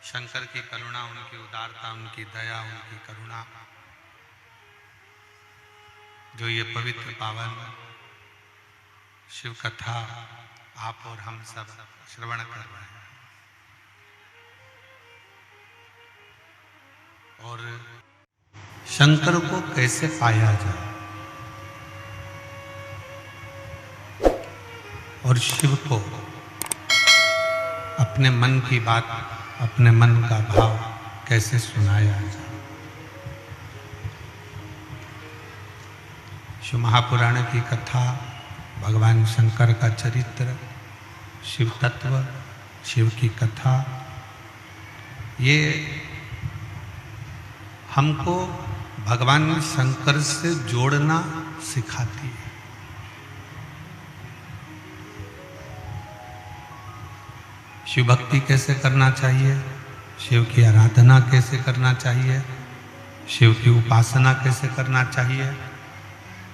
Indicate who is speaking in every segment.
Speaker 1: शंकर की करुणा, उनकी उदारता, उनकी दया, उनकी करुणा, जो ये पवित्र पावन शिव कथा आप और हम सब श्रवण कर रहे हैं। और शंकर को कैसे पाया जाए और शिव को अपने मन की बात, अपने मन का भाव कैसे सुनाया जाए। शिव महापुराण की कथा, भगवान शंकर का चरित्र, शिव तत्व, शिव की कथा, ये हमको भगवान शंकर से जोड़ना सिखाती है। शिव भक्ति कैसे करना चाहिए, शिव की आराधना कैसे करना चाहिए, शिव की उपासना कैसे करना चाहिए,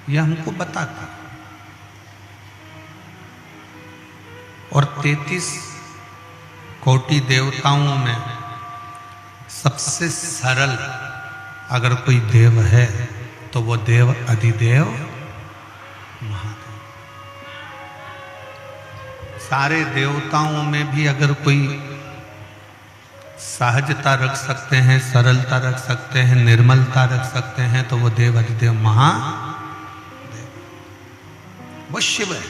Speaker 1: यह हमको बताता। और 33 कोटि देवताओं में सबसे सरल अगर कोई देव है तो वो देव अधिदेव महादेव। सारे देवताओं में भी अगर कोई सहजता रख सकते हैं, सरलता रख सकते हैं, निर्मलता रख सकते हैं, तो वो देव अधिदेव महादेव, वो शिव है,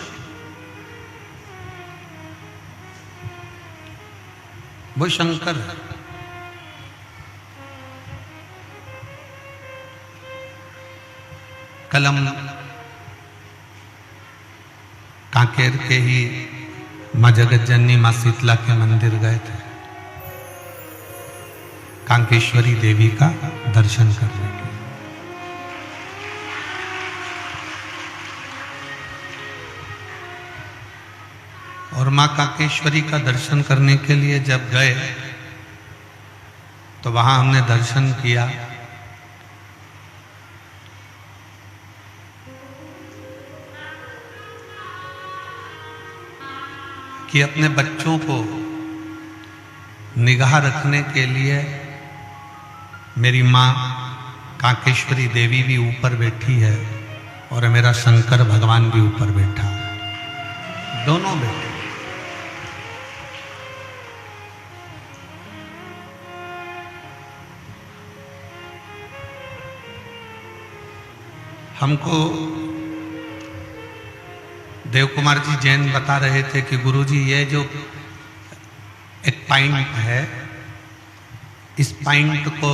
Speaker 1: वो शंकर है। कल हम कांकेर के ही माँ जगत जननी माँ शीतला के मंदिर गए थे कांकेश्वरी देवी का दर्शन करने के लिए। और माँ कांकेश्वरी का दर्शन करने के लिए जब गए तो वहां हमने दर्शन किया कि अपने बच्चों को निगाह रखने के लिए मेरी माँ कांकेश्वरी देवी भी ऊपर बैठी है और मेरा शंकर भगवान भी ऊपर बैठा है, दोनों बैठे। हमको देव कुमार जी जैन बता रहे थे कि गुरुजी ये जो एक पॉइंट है, इस पॉइंट को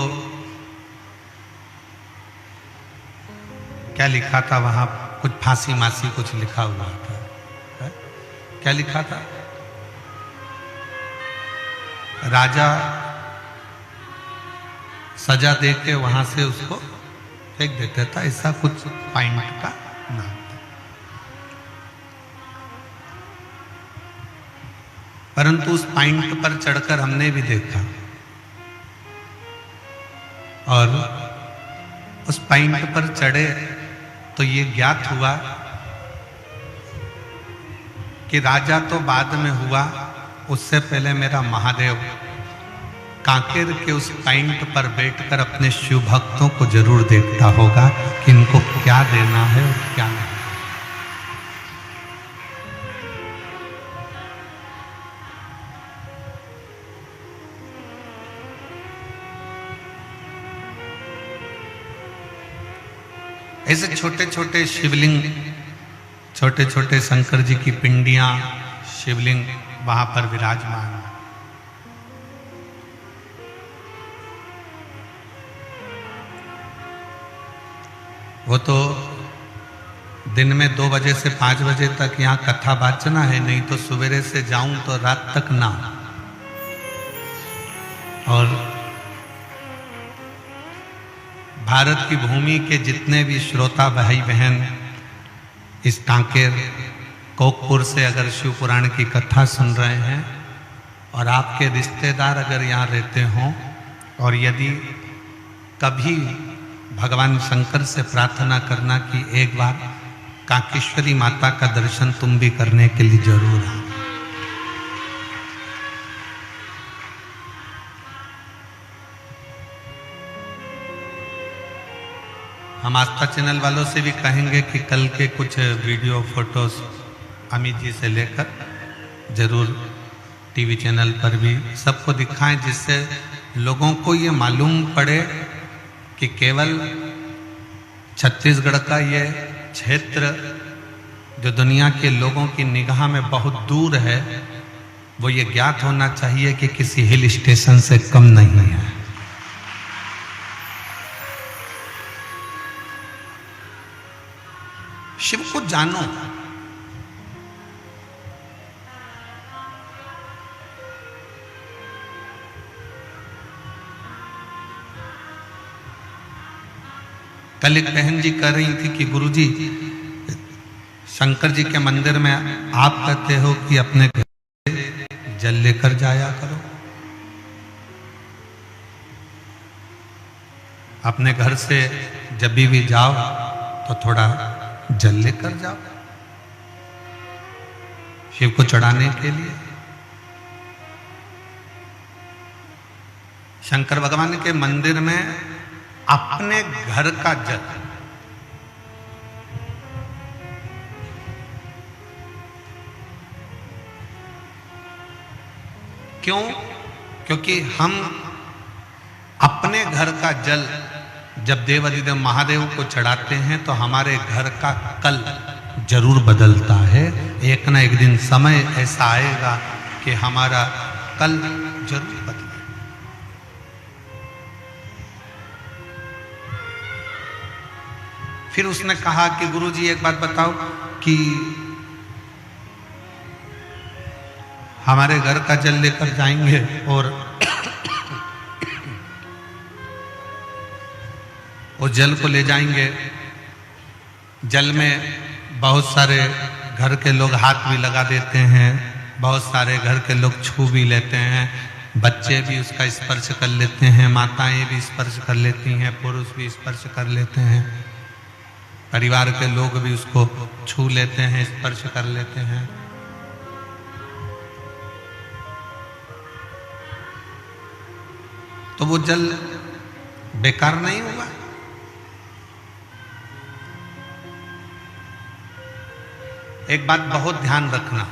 Speaker 1: क्या लिखा था वहां, कुछ फांसी मासी कुछ लिखा हुआ था, है? क्या लिखा था? राजा सजा दे के वहां से उसको फेंक देता था, ऐसा कुछ पॉइंट का नाम। परंतु उस पॉइंट पर चढ़कर हमने भी देखा और उस पॉइंट पर चढ़े तो ये ज्ञात हुआ कि राजा तो बाद में हुआ, उससे पहले मेरा महादेव कांकेर के उस पॉइंट पर बैठकर अपने शिव भक्तों को जरूर देखता होगा कि इनको क्या देना है और क्या नहीं। ऐसे छोटे छोटे शिवलिंग, छोटे छोटे शंकर जी की पिंडियां, शिवलिंग वहां पर विराजमान है। वो तो दिन में 2 बजे से 5 बजे तक यहाँ कथा वाचना है, नहीं तो सवेरे से जाऊं तो रात तक ना। और भारत की भूमि के जितने भी श्रोता भाई बहन इस कांकेर कोकपुर से अगर शिव पुराण की कथा सुन रहे हैं और आपके रिश्तेदार अगर यहाँ रहते हों और यदि कभी भगवान शंकर से प्रार्थना करना कि एक बार कांकेश्वरी माता का दर्शन तुम भी करने के लिए जरूर आओ। हम आस्था चैनल वालों से भी कहेंगे कि कल के कुछ वीडियो फोटोज अमित जी से लेकर जरूर टीवी चैनल पर भी सबको दिखाएं, जिससे लोगों को ये मालूम पड़े कि केवल छत्तीसगढ़ का ये क्षेत्र जो दुनिया के लोगों की निगाह में बहुत दूर है, वो ये ज्ञात होना चाहिए कि किसी हिल स्टेशन से कम नहीं है। शिव को जानो। कल एक बहन जी कह रही थी कि गुरुजी, शंकर जी के मंदिर में आप कहते हो कि अपने घर से जल लेकर जाया करो। अपने घर से जब भी जाओ तो थोड़ा जल लेकर जाओ शिव को चढ़ाने के लिए। शंकर भगवान के मंदिर में अपने घर का जल, क्यों? क्योंकि हम अपने घर का जल जब देवाधिदेव महादेव को चढ़ाते हैं तो हमारे घर का कल जरूर बदलता है। एक ना एक दिन समय ऐसा आएगा कि हमारा कल जरूर बदले। फिर उसने कहा कि गुरुजी एक बात बताओ कि हमारे घर का जल लेकर जाएंगे और वो जल को ले जाएंगे, जल में बहुत सारे घर के लोग हाथ भी लगा देते हैं, बहुत सारे घर के लोग छू भी लेते हैं, बच्चे भी उसका स्पर्श कर लेते हैं, माताएं भी स्पर्श कर लेती हैं, पुरुष भी स्पर्श कर लेते हैं, परिवार के लोग भी उसको छू लेते हैं, स्पर्श कर लेते हैं। तो वो जल बेकार नहीं हुआ। एक बात बहुत ध्यान रखना,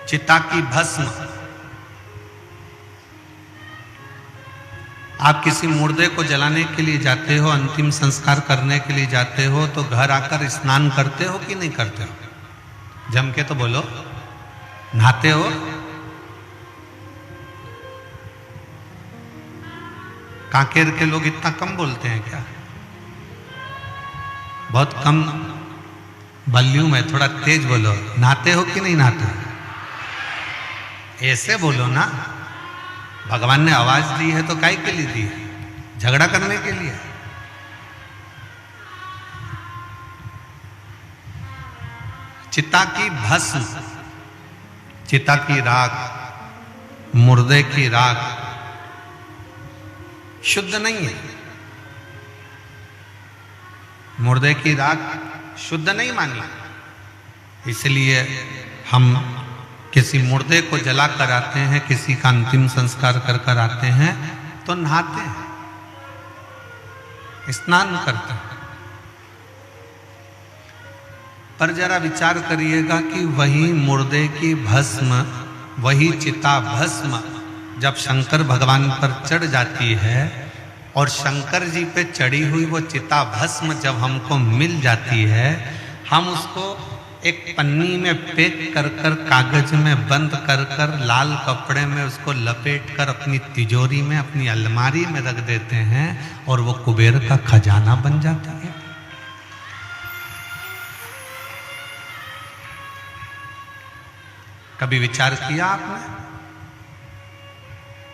Speaker 1: चिता की भस्म, आप किसी मुर्दे को जलाने के लिए जाते हो, अंतिम संस्कार करने के लिए जाते हो, तो घर आकर स्नान करते हो कि नहीं करते हो? जम के तो बोलो, नहाते हो? कांकेर के लोग इतना कम बोलते हैं क्या? बहुत कम वॉल्यूम है, थोड़ा तेज बोलो। नहाते हो कि नहीं नहाते? ऐसे बोलो ना, भगवान ने आवाज दी है तो काहे के लिए दी है? झगड़ा करने के लिए? चिता की भस्म, चिता की राख, मुर्दे की राख शुद्ध नहीं है। मुर्दे की राख शुद्ध नहीं मानी, इसलिए हम किसी मुर्दे को जला कर आते हैं, किसी का अंतिम संस्कार कर कर आते हैं तो नहाते हैं, स्नान करते हैं। पर जरा विचार करिएगा कि वही मुर्दे की भस्म, वही चिता भस्म जब शंकर भगवान पर चढ़ जाती है और शंकर जी पे चढ़ी हुई वो चिता भस्म जब हमको मिल जाती है, हम उसको एक पन्नी में पैक कर कर, कागज में बंद कर कर, लाल कपड़े में उसको लपेट कर अपनी तिजोरी में, अपनी अलमारी में रख देते हैं और वो कुबेर का खजाना बन जाता है। कभी विचार किया आपने?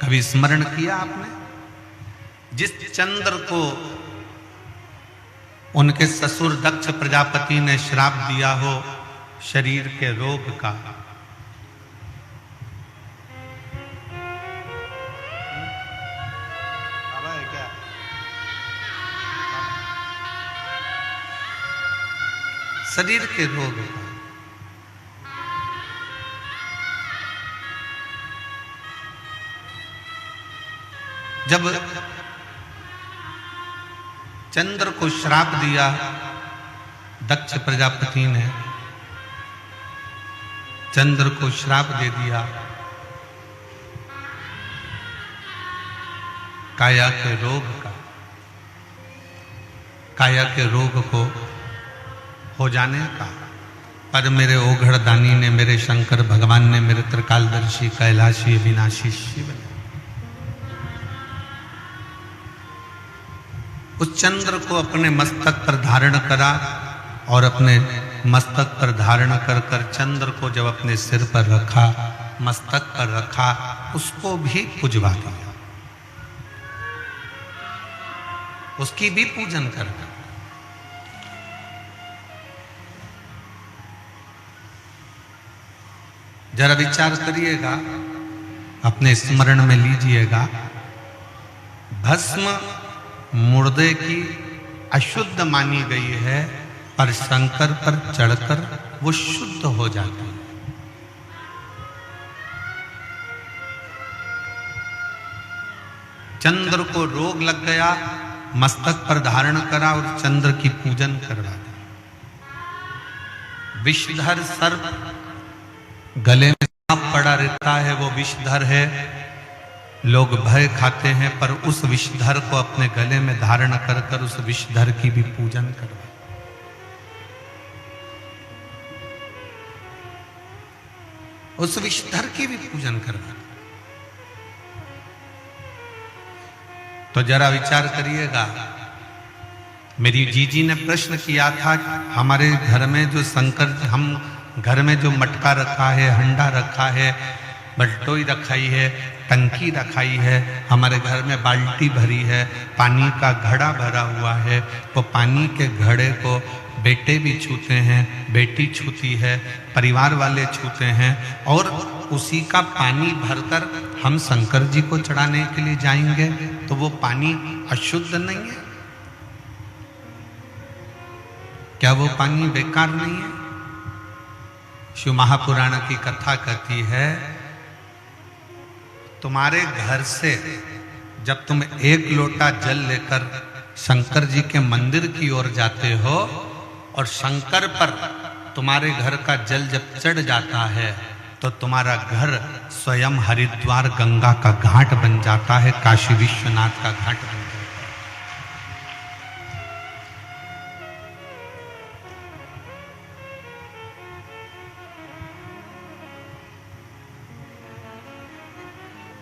Speaker 1: कभी स्मरण किया आपने? जिस चंद्र को उनके ससुर दक्ष प्रजापति ने श्राप दिया हो शरीर के रोग का, शरीर के रोग का, जब चंद्र को श्राप दिया दक्ष प्रजापति ने, चंद्र को श्राप दे दिया काया के रोग का, काया के रोग को हो जाने का। पर मेरे ओघड़ दानी ने, मेरे शंकर भगवान ने, मेरे त्रिकालदर्शी कैलाशी अविनाशी शिव ने उस चंद्र को अपने मस्तक पर धारण करा और अपने मस्तक पर धारण कर कर चंद्र को जब अपने सिर पर रखा, मस्तक पर रखा, उसको भी पुजवा दिया, उसकी भी पूजन कर। जरा विचार करिएगा, अपने स्मरण में लीजिएगा, भस्म मुर्दे की अशुद्ध मानी गई है, पर शंकर पर चढ़कर वो शुद्ध हो जाती है। चंद्र को रोग लग गया, मस्तक पर धारण करा और चंद्र की पूजन करवा दी। विषधर सर्प, गले में सांप पड़ा रहता है, वो विषधर है, लोग भय खाते हैं, पर उस विषधर को अपने गले में धारण कर कर उस विषधर की भी पूजन करवा। उस विषधर की भी पूजन करवा। तो जरा विचार करिएगा, मेरी जीजी ने प्रश्न किया था, हमारे घर में जो शंकर, हम घर में जो मटका रखा है, हंडा रखा है, बल्टोई रखाई है, टंकी रखाई है, हमारे घर में बाल्टी भरी है, पानी का घड़ा भरा हुआ है, वो पानी के घड़े को बेटे भी छूते हैं, बेटी छूती है, परिवार वाले छूते हैं, और उसी का पानी भरकर हम शंकर जी को चढ़ाने के लिए जाएंगे, तो वो पानी अशुद्ध नहीं है? क्या वो पानी बेकार नहीं है? शिव महापुराण की कथा कहती है, तुम्हारे घर से जब तुम एक लोटा जल लेकर शंकर जी के मंदिर की ओर जाते हो और शंकर पर तुम्हारे घर का जल जब चढ़ जाता है, तो तुम्हारा घर स्वयं हरिद्वार गंगा का घाट बन जाता है, काशी विश्वनाथ का घाट बन जाता है।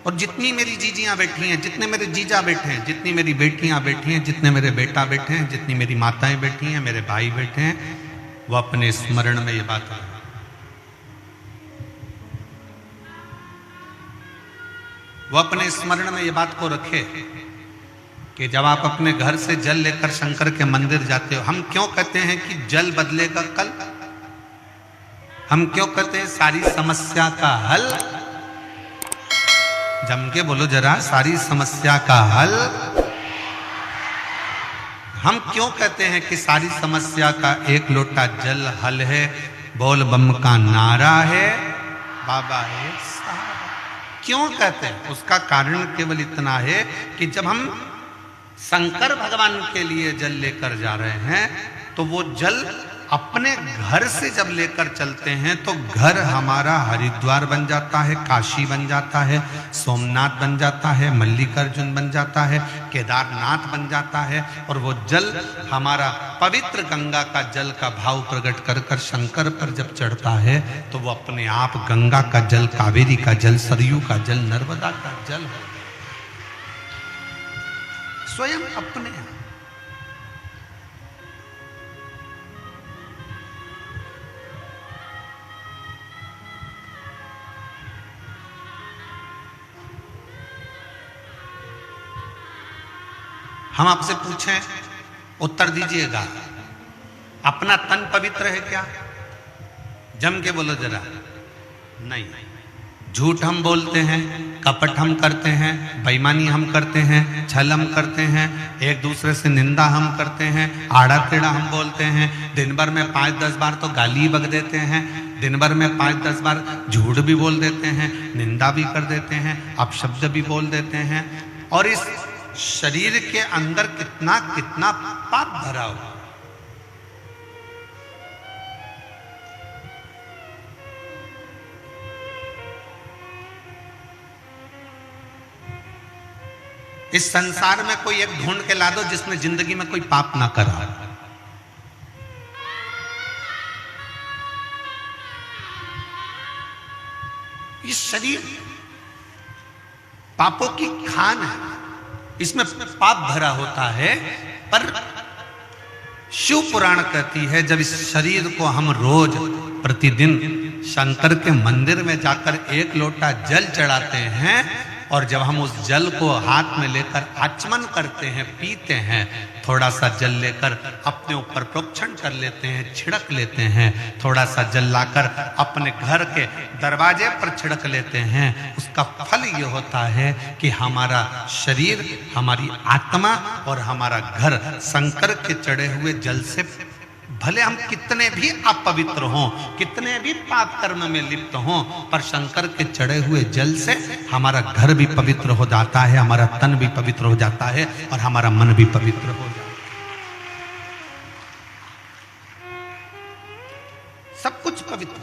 Speaker 1: और जितनी मेरी जीजियां बैठी हैं, जितने मेरे जीजा बैठे हैं, जितनी मेरी बेटियां बैठी हैं, जितने मेरे बेटा बैठे हैं, जितनी मेरी माताएं बैठी हैं, मेरे भाई बैठे हैं, वो अपने स्मरण में ये बात है। वो अपने स्मरण में ये बात को रखे कि जब आप अपने घर से जल लेकर शंकर के मंदिर जाते हो, हम क्यों कहते हैं कि जल बदलेगा कल? हम क्यों कहते हैं सारी समस्या का हल? जम के बोलो जरा, सारी समस्या का हल। हम क्यों कहते हैं कि सारी समस्या का एक लोटा जल हल है? बोल बम का नारा है, बाबा है साहब। क्यों कहते हैं? उसका कारण केवल इतना है कि जब हम शंकर भगवान के लिए जल लेकर जा रहे हैं, तो वो जल अपने घर से जब लेकर चलते हैं तो घर हमारा हरिद्वार बन जाता है, काशी बन जाता है, सोमनाथ बन जाता है, मल्लिकार्जुन बन जाता है, केदारनाथ बन जाता है, और वो जल हमारा पवित्र गंगा का जल का भाव प्रकट कर कर शंकर पर जब चढ़ता है, तो वो अपने आप गंगा का जल, कावेरी का जल, सरयू का जल, नर्मदा का जल है, स्वयं अपने। हम आपसे पूछें, उत्तर दीजिएगा, अपना तन पवित्र है क्या? जम के बोलो जरा। नहीं। झूठ हम बोलते हैं, कपट हम करते हैं, बेईमानी हम करते हैं, छल हम करते हैं, एक दूसरे से निंदा हम करते हैं, आड़ा टेढ़ा हम बोलते हैं, दिन भर में 5-10 बार तो गाली बक देते हैं, दिन भर में 5-10 बार झूठ भी बोल देते हैं, निंदा भी कर देते हैं, अपशब्द भी बोल देते हैं, और इस शरीर के अंदर कितना कितना पाप भरा हो। इस संसार में कोई एक ढूंढ के ला दो जिसने जिंदगी में कोई पाप ना करा। ये शरीर पापों की खान है, इसमें पाप भरा होता है। पर शिव पुराण कहती है जब इस शरीर को हम रोज प्रतिदिन शंकर के मंदिर में जाकर एक लोटा जल चढ़ाते हैं और जब हम उस जल को हाथ में लेकर आचमन करते हैं, पीते हैं, थोड़ा सा जल लेकर अपने ऊपर प्रोक्षण कर लेते हैं, छिड़क लेते हैं, थोड़ा सा जल लाकर अपने घर के दरवाजे पर छिड़क लेते हैं, उसका फल ये होता है कि हमारा शरीर, हमारी आत्मा और हमारा घर शंकर के चढ़े हुए जल से, भले हम कितने भी अपवित्र हों, कितने भी पाप कर्म में लिप्त हों, पर शंकर के चढ़े हुए जल से हमारा घर भी पवित्र हो जाता है, हमारा तन भी पवित्र हो जाता है और हमारा मन भी पवित्र हो जाता है। सब कुछ पवित्र।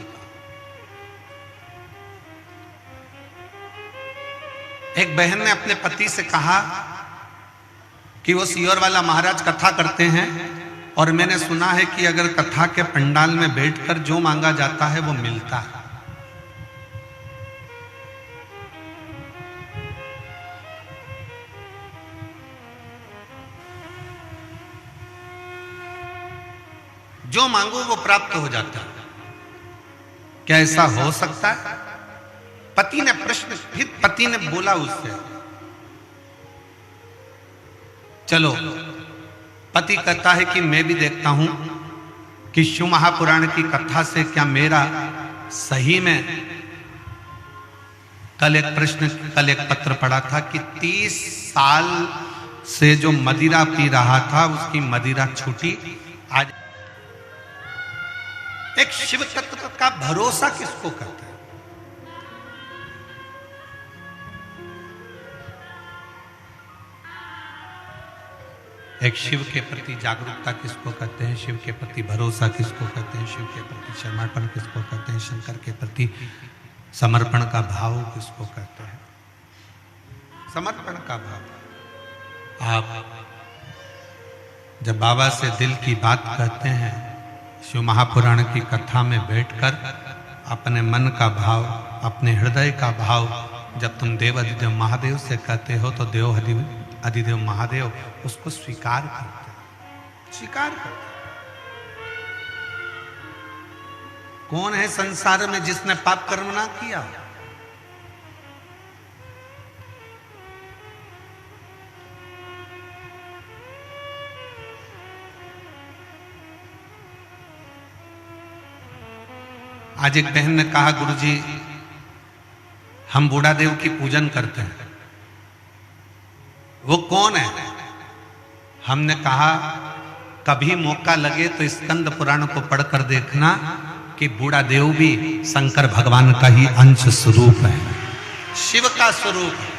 Speaker 1: एक बहन ने अपने पति से कहा कि वो सीहोर वाला महाराज कथा करते हैं और मैंने सुना है कि अगर कथा के पंडाल में बैठकर जो मांगा जाता है वो मिलता है। जो मांगो वो प्राप्त हो जाता है। क्या ऐसा हो सकता है? पति ने प्रश्न, फिर पति ने बोला उससे, चलो। पति कहता है कि मैं भी देखता हूं कि शिव महापुराण की कथा से क्या मेरा सही में, कल एक पत्र पढ़ा था कि 30 साल से जो मदिरा पी रहा था उसकी मदिरा छूटी। आज एक शिव तत्व का भरोसा किसको करता है? एक शिव के प्रति जागरूकता किसको कहते हैं? शिव के प्रति भरोसा किसको कहते हैं? शिव के प्रति समर्पण किसको कहते हैं? शंकर के प्रति समर्पण का भाव किसको कहते हैं? समर्पण का भाव। आप जब बाबा से दिल की बात कहते हैं, शिव महापुराण की कथा में बैठकर अपने मन का भाव, अपने हृदय का भाव जब तुम देव अधिदेव महादेव से कहते हो तो देव अधिदेव महादेव उसको स्वीकार करते, स्वीकार करते। कौन है संसार में जिसने पाप कर्म ना किया? आज एक बहन ने कहा, गुरुजी हम बूढ़ा देव की पूजन करते हैं, वो कौन है? हमने कहा कभी मौका लगे तो स्कंद पुराण को पढ़कर देखना कि बूढ़ा देव भी शंकर भगवान का ही अंश स्वरूप है, शिव का स्वरूप है।